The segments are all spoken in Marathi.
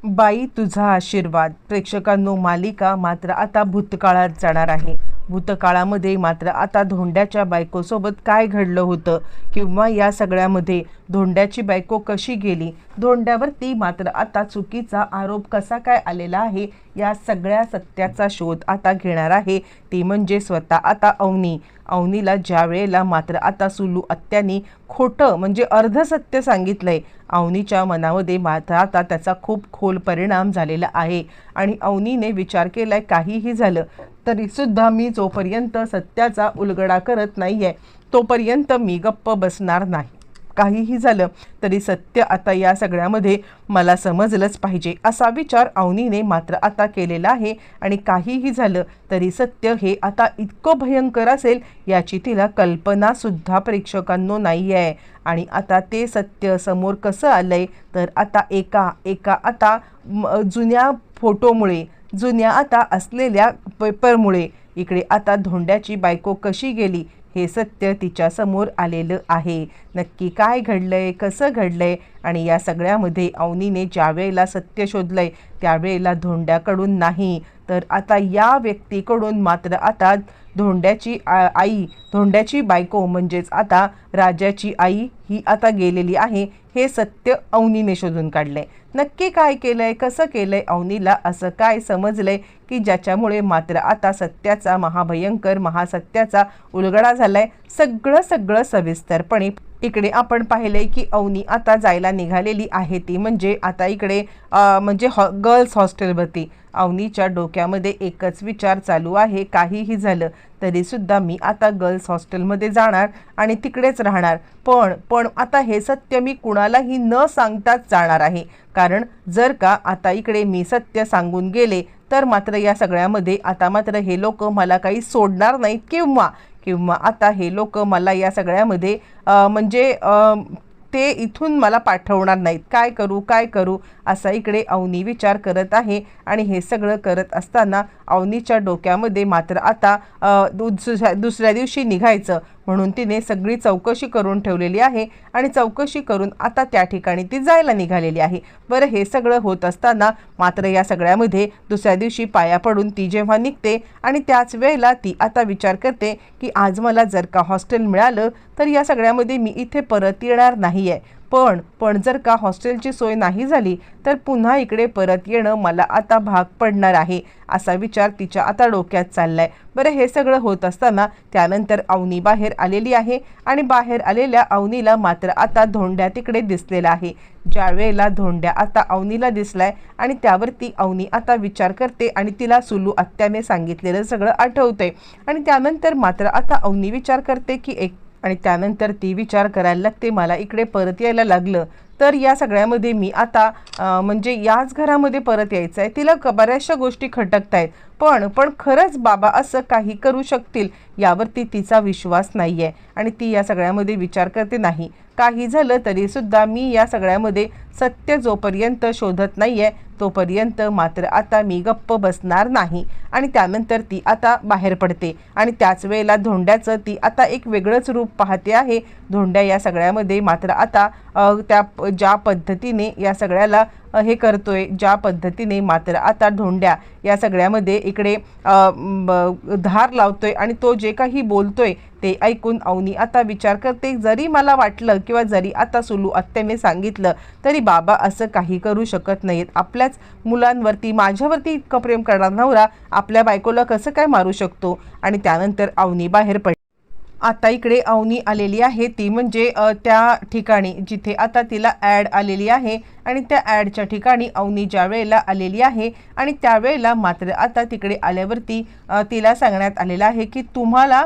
बाई तुझा आशीर्वाद प्रेक्षकांनो मालिका मात्र आता भूतकाळात जाणार आहे। भूतकाळामध्ये मात्र आता धोंड्याच्या बायकोसोबत काय घडलं होतं किंवा या सगळ्यामध्ये धोंड्याची बायको कशी गेली, धोंड्यावरती मात्र आता चुकीचा आरोप कसा काय आलेला आहे, या सगळ्या सत्याचा शोध आता घेणार आहे ती म्हणजे स्वतः आता अवनीला ज्या वेळेला मात्र आता सुलू आत्यांनी खोटं म्हणजे अर्धसत्य सांगितलंय, अवनीच्या मनामध्ये मात्र आता त्याचा खूप खोल परिणाम झालेला आहे आणि अवनीने विचार केलाय काहीही झालं तरीसुद्धा मी जोपर्यंत सत्याचा उलगडा करत नाहीये तोपर्यंत मी गप्प बसणार नाही। काहीही झालं तरी सत्य आता या सगळ्यामध्ये मला समजलंच पाहिजे असा विचार अवनीने मात्र आता केलेला आहे आणि काहीही झालं तरी सत्य हे आता इतकं भयंकर असेल याची तिला कल्पनासुद्धा प्रेक्षकांनो नाही आहे। आणि आता ते सत्य समोर कसं आलंय तर आता एका आता जुन्या फोटोमुळे, जुन्या आता असलेल्या पेपरमुळे इकडे आता धोंड्याची बायको कशी गेली हे सत्य तिच्या समोर आलेलं आहे। नक्की काय घडलंय, कसं घडलंय आणि या सगळ्यामध्ये अवनीने ज्या वेळेला सत्य शोधलंय त्यावेळेला धोंड्याकडून नाही तर आता या व्यक्तीकडून मात्र आता धोंड्याची आई, धोंड्याची बायको म्हणजेच आता राजाची आई ही आता गेलेली आहे हे सत्य अवनीने शोधून काढलंय। नक्की काय केलंय, कसं केलंय, अवनीला असं काय समजलंय की ज्याच्यामुळे मात्र आता सत्याचा महाभयंकर महासत्याचा उलगडा झालाय, सगळं सविस्तरपणे इकडे आपण पाहिलंय की अवनी आता जायला निघालेली आहे ती म्हणजे आता इकडे म्हणजे गर्ल्स हॉस्टेलवरती। अवनीच्या डोक्यामध्ये एकच विचार चालू आहे, काहीही झालं तरीसुद्धा मी आता गर्ल्स हॉस्टेलमध्ये जाणार आणि तिकडेच राहणार, पण आता हे सत्य मी कुणालाही न सांगताच जाणार आहे, कारण जर का आता इकडे मी सत्य सांगून गेले तर मात्र या सगळ्यामध्ये आता मात्र हे लोक मला काही सोडणार नाहीत किंवा आता हे लोक मला या सगळ्यामध्ये म्हणजे ते इथून मला पाठवणार नाहीत। काय करू असा इकडे अवनी विचार करत आहे आणि हे सगळं करत असताना अवनीच्या डोक्यामध्ये मात्र आता दुसऱ्या दिवशी निघायचं म्हणून तिने सगळी चौकशी करून ठेवलेली आहे आणि चौकशी करून आता त्या ठिकाणी ती जायला निघालेली आहे। बरं, हे सगळं होत असताना मात्र या सगळ्यामध्ये दुसऱ्या दिवशी पाया पडून ती जेव्हा निघते आणि त्याच वेळेला ती आता विचार करते की आज मला जर का हॉस्टेल मिळालं तर या सगळ्यामध्ये मी इथे परत येणार नाही आहे, पण जर का हॉस्टेलची सोय नाही झाली तर पुन्हा इकडे परत येणं मला आता भाग पडणार आहे असा विचार तिच्या आता डोक्यात चाललाय। बरं, हे सगळं होत असताना त्यानंतर अवनी बाहेर आलेली आहे आणि बाहेर आलेल्या अवनीला मात्र आता धोंड्या तिकडे दिसलेला आहे। ज्या वेळेला धोंड्या आता अवनीला दिसलाय आणि त्यावरती अवनी आता विचार करते आणि तिला सुलू आत्याने सांगितलेलं सगळं आठवतंय आणि त्यानंतर मात्र आता अवनी विचार करते की आणि त्यानंतर ती विचार करायला लागते मला इकडे परत यायला लागलं तर या सगळ्यामध्ये मी आता म्हणजे याच घरामध्ये परत यायचं आहे। तिला बऱ्याचशा गोष्टी खटकत आहेत, पण खरंच बाबा असं काही करू शकतील यावरती तिचा विश्वास नाही आहे आणि ती या सगळ्यामध्ये विचार करते नाही काही झालं तरीसुद्धा मी या सगळ्यामध्ये सत्य जोपर्यंत शोधत नाही आहे तोपर्यंत मात्र आता मी गप्प बसणार नाही आणि त्यानंतर ती आता बाहेर पडते आणि त्याच वेळेला धोंड्याचं ती आता एक वेगळंच रूप पाहते आहे। धोंड्या या सगळ्यामध्ये मात्र आता त्या ज्या पद्धतीने या सगळ्याला हे करतोय, ज्या पद्धतीने मात्र आता धोंड्या या सगळ्यामध्ये इकडे धार लावतोय आणि तो जे काही बोलतोय ते ऐकून अवनी आता विचार करते जरी मला वाटलं किंवा जरी आता सुलू आत्याने सांगितलं तरी बाबा असं काही करू शकत नाहीत, आपल्याच मुलांवरती माझ्यावरती इतकं प्रेम करणार नवरा आपल्या बायकोला कसं काय मारू शकतो आणि त्यानंतर अवनी बाहेर पडली। आता इकडे अवनी आलेली आहे ती म्हणजे त्या ठिकाणी जिथे आता तिला ॲड आलेली आहे आणि त्या ॲडच्या ठिकाणी अवनी ज्या वेळेला आलेली आहे आणि त्यावेळेला मात्र आता तिकडे आल्यावरती तिला सांगण्यात आलेलं आहे की तुम्हाला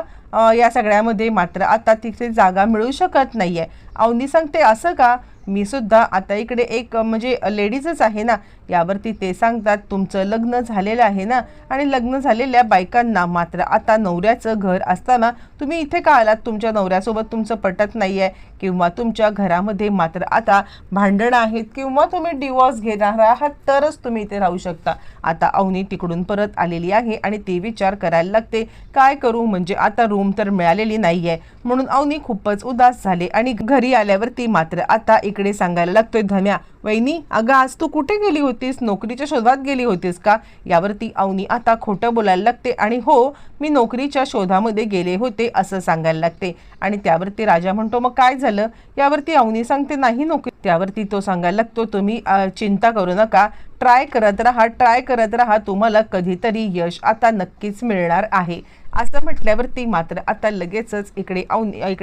या सगळ्यामध्ये मात्र आता तिथे जागा मिळू शकत नाही आहे। अवनी सांगते असं का, मी सुद्धा आता इकडे एक म्हणजे लेडीजच आहे ना, यावरती ते सांगतात तुमचं लग्न झालेलं आहे ना आणि लग्न झालेल्या बायकांना मात्र आता नवऱ्याचं घर असताना तुम्ही इथे का आलात, तुमच्या नवऱ्यासोबत तुमचं पटत नाही आहे किंवा तुमच्या घरामध्ये मात्र आता भांडणं आहेत किंवा तुम्ही डिवोर्स घेणार आहात तरच तुम्ही इथे राहू शकता। आता अवनी तिकडून परत आलेली आहे आणि ती विचार करायला लागते काय करू, म्हणजे आता रूम तर मिळालेली नाही आहे म्हणून अवनी खूपच उदास झाले आणि घरी आल्यावरती मात्र आता इकडे सांगायला लागतोय धन्या वहिनी अगं आज तू कुठे गेली होतीस, नोकरीच्या शोधात गेली होतीस का? यावरती अवनी आता खोटं बोलायला लागते आणि हो मी नोकरीच्या शोधामध्ये गेले होते असं सांगायला लागते. आणि त्यावरती राजा म्हणतो मग काय झालं? यावरती अवनी सांगते नाही नोकरी. त्यावरती तो सांगायला लागतो तुम्ही चिंता करू नका, ट्राय करत राहा, तुम्हाला कधीतरी यश आता नक्कीच मिळणार आहे असं म्हटल्यावरती मात्र आता लगेचच इकडे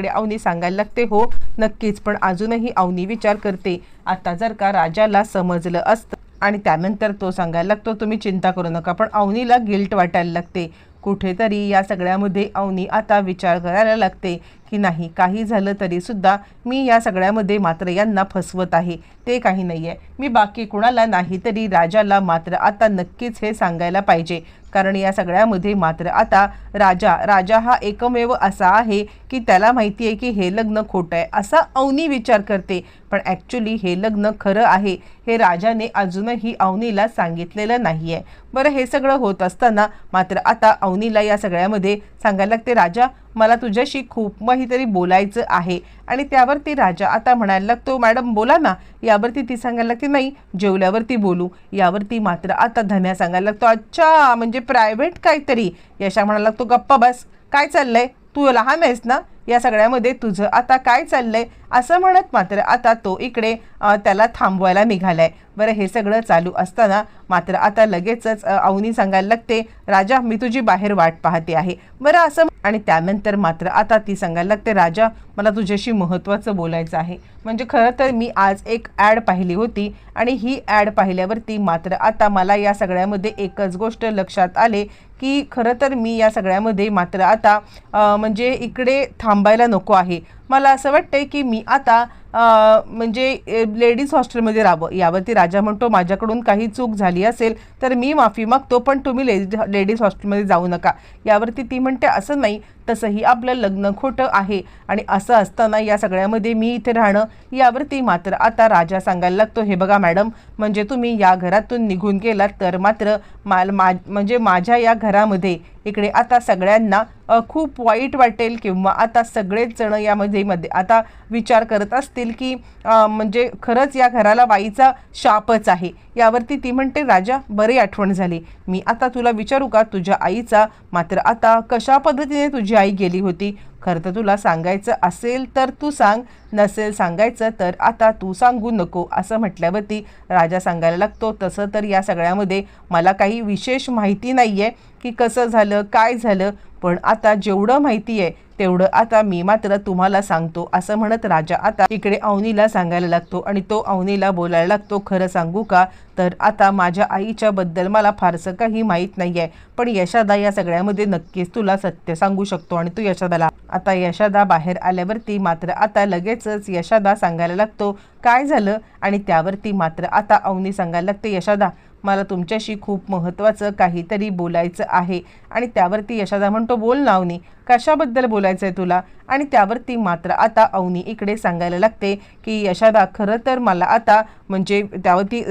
अवनी सांगायला लागते हो नक्कीच. पण अजूनही अवनी विचार करते आता जर का राजाला समजलं असतं. आणि त्यानंतर तो सांगायला लागतो तुम्ही चिंता करू नका. पण अवनीला गिल्ट वाटायला लागते. कुठेतरी या सगळ्यामध्ये अवनी आता विचार करायला लागते की नाही काही झालं तरी सुद्धा मी या सगळ्यामध्ये मात्र यांना फसवत आहे, ते काही नाही आहे. मी बाकी कुणाला नाही तरी राजाला मात्र आता नक्कीच हे सांगायला पाहिजे. कारण या सगळ्यामध्ये मात्र आता राजा हा एकमेव असा आहे की त्याला माहिती आहे की हे लग्न खोटं आहे असा अवनी विचार करते. पण ॲक्च्युली हे लग्न खरं आहे हे राजाने अजूनही अवनीला सांगितलेलं नाही आहे. बरं हे सगळं होत असताना मात्र आता अवनीला या सगळ्यामध्ये सांगायला लागते राजा मला तुझ्याशी खूप काहीतरी बोलायचं आहे. आणि त्यावरती राजा आता म्हणायला लागतो मॅडम बोला ना. यावरती ती सांगायला लागते नाही जेवल्यावरती बोलू. यावरती मात्र आता धन्या सांगायला लागतो अच्छा म्हणजे प्रायव्हेट काहीतरी. यशा म्हणायला लागतो गप्पा बस, काय चाललंय, तू लहान आहेस ना, या सगळ्यामध्ये तुझं आता काय चाललंय असं म्हणत मात्र आता तो इकडे त्याला थांबवायला निघालाय. बरं हे सगळं चालू असताना मात्र आता लगेचच अवनी सांगायला लागते राजा मी तुझी बाहेर वाट पाहते आहे. बरं असं आणि त्यानंतर मात्र आता ती सांगायला लागते राजा मला तुझ्याशी महत्त्वाचं बोलायचं आहे. म्हणजे खरं तर मी आज एक ॲड पाहिली होती आणि ही ॲड पाहिल्यावरती मात्र आता मला या सगळ्यामध्ये एकच गोष्ट लक्षात आले की खरं तर मी या सगळ्यामध्ये मात्र आता म्हणजे इकडे थांबायला नको आहे. मला असं वाटतंय की मी आता म्हणजे लेडीज हॉस्टेलमध्ये राहावं. यावरती राजा म्हणतो माझ्याकडून काही चूक झाली असेल तर मी माफी मागतो, पण तुम्ही लेडीज हॉस्टेलमध्ये जाऊ नका. यावरती ती म्हणते असं नाही, तसंही आपलं लग्न खोटं आहे आणि असं असताना या सगळ्यामध्ये मी इथे राहणं. यावरती मात्र आता राजा सांगायला लागतो हे बघा मॅडम म्हणजे तुम्ही या घरातून निघून गेलात तर मात्र म्हणजे माझ्या या घरामध्ये इकडे आता सगळ्यांना खूप वाईट वाटेल किंवा आता सगळेच जण यामध्ये आता विचार करत असतील की म्हणजे खरंच या घराला बाईचा शापच आहे. यावरती ती म्हणते राजा बरी आठवण झाली, मी आता तुला विचारू का तुझ्या आईचा मात्र आता कशा पद्धतीने तुझी आई गेली होती? खरं तर तुला सांगायचं असेल तर तू सांग, नसेल सांगायचं तर आता तू सांगू नको असं म्हटल्यावरती राजा सांगायला लागतो तसं तर या सगळ्यामध्ये मला काही विशेष माहिती नाही आहे की कसं झालं काय झालं, पण आता जेवढं माहिती आहे तेवढं आता मी मात्र तुम्हाला सांगतो असं म्हणत राजा आता इकडे अवनीला सांगायला लागतो. आणि तो अवनीला बोलायला लागतो खरं सांगू का तर आता माझ्या आईच्या बद्दल मला फारसं काही माहीत नाही आहे, पण यशादा या सगळ्यामध्ये नक्कीच तुला सत्य सांगू शकतो. आणि तो यशादाला आता यशादा बाहेर आल्यावरती मात्र आता लगेचच यशादा सांगायला लागतो काय झालं. आणि त्यावरती मात्र आता अवनी सांगायला लागते यशादा मला तुमच्याशी खूप महत्त्वाचं काहीतरी बोलायचं आहे. आणि त्यावरती यशादा म्हणतो बोल ना अवनी, कशाबद्दल बोलायचं आहे तुला? आणि त्यावरती मात्र आता अवनी इकडे सांगायला लागते की यशादा खरं तर मला आता म्हणजे त्यावरती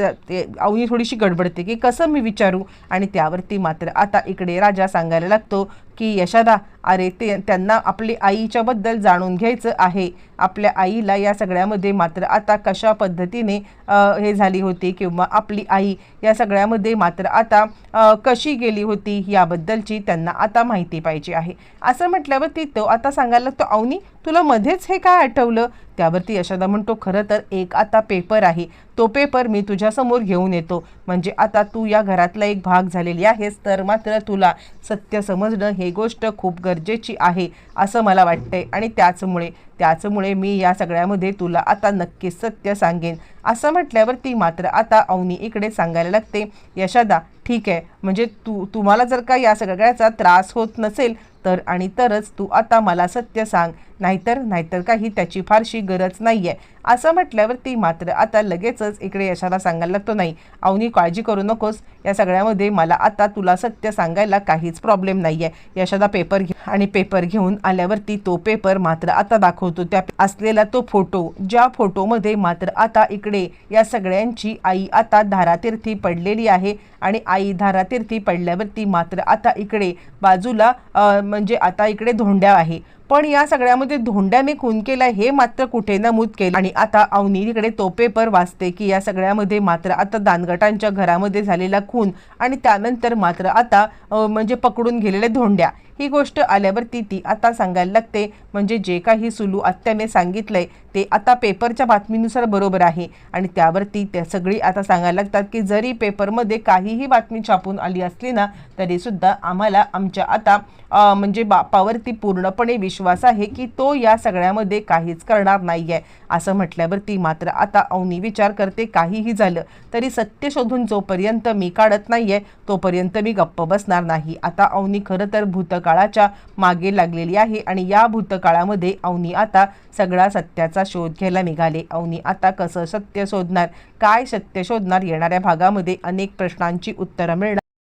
अवनी थोडीशी गडबडते की कसं मी विचारू. आणि त्यावरती मात्र आता इकडे राजा सांगायला लागतो की यशादा अरे त्यांना आपली आईच्याबद्दल जाणून घ्यायचं आहे. आपल्या आईला या सगळ्यामध्ये मात्र आता कशा पद्धतीने हे झाली होती किंवा आपली आई या सगळ्यामध्ये मात्र आता कशी गेली होती याबद्दलची त्यांना आता माहिती पाहिजे आहे. असं म्हटल्यावरती तो आता सांगायला लागतो अवनी तुला मध्येच हे काय आठवलं? त्यावरती यशादा म्हणतो खरं तर एक आता पेपर आहे, तो पेपर मी तुझ्यासमोर घेऊन येतो. म्हणजे आता तू या घरातला एक भाग झालेली आहेस तर मात्र तुला सत्य समजणं हे गोष्ट खूप गरजेची आहे असं मला वाटतंय. आणि त्याचमुळे मी या सगळ्यामध्ये तुला आता नक्कीच सत्य सांगेन असं म्हटल्यावरती मात्र आता अवनी इकडे सांगायला लागते यशादा ठीक आहे म्हणजे तुम्हाला जर का या सगळ्याचा त्रास होत नसेल तर आणि तरच तू आता मला सत्य सांग, नाहीतर काही त्याची फारशी गरज नाही आहे असं म्हटल्यावरती मात्र आता लगेचच इकडे यशाला सांगायला लागतो नाही अवनी काळजी करू नकोस, या सगळ्यामध्ये मला आता तुला सत्य सांगायला काहीच प्रॉब्लेम नाही आहे. यशादा पेपर घेऊन आल्यावरती तो पेपर मात्र आता दाखवतो त्या असलेला तो फोटो, ज्या फोटोमध्ये मात्र आता इकडे या सगळ्यांची आई आता धारातीर्थी पडलेली आहे. आणि आई धारातीर्थी पडल्यावरती मात्र आता इकडे बाजूला म्हणजे आता इकडे धोंड्या आहे. पण या सगळ्यामध्ये धोंड्याने खून केला हे मात्र कुठे नमूद केलं। आणि आता अवनी तिकडे तो पेपर वाचते की या सगळ्यामध्ये मात्र आता दानगटांच्या घरामध्ये झालेला खून आणि त्यानंतर मात्र आता म्हणजे पकडून गेलेले धोंड्या ही गोष्ट आल्यावरती ती आता सांगायला लागते, म्हणजे जे काही सुलू आत्याने सांगितलंय ते आता पेपरच्या बातमीनुसार बरोबर आहे। आणि त्यावरती त्या सगळी आता सांगायला लागतात की जरी पेपरमध्ये काहीही बातमी छापून आली असली ना तरी सुद्धा आम्हाला आमच्या आता म्हणजे बापावरती पूर्णपणे विश्वास आहे की तो या सगळ्यामध्ये काहीच करणार नाहीये। असं म्हटल्यावरती मात्र आता अवनी विचार करते, काहीही झालं तरी सत्य शोधून जोपर्यंत मी काढत नाहीये तोपर्यंत मी गप्प बसणार नाही। आता अवनी खरं तर भूतकाळाच्या मागे लागलेली आहे आणि या भूतकाळामध्ये अवनी आता सगळा सत्याचा शोध घ्यायला निघाले। अवनी आता कसं सत्य शोधणार, काय सत्य शोधणार, येणाऱ्या भागामध्ये अनेक प्रश्नांची उत्तरं मिळणार।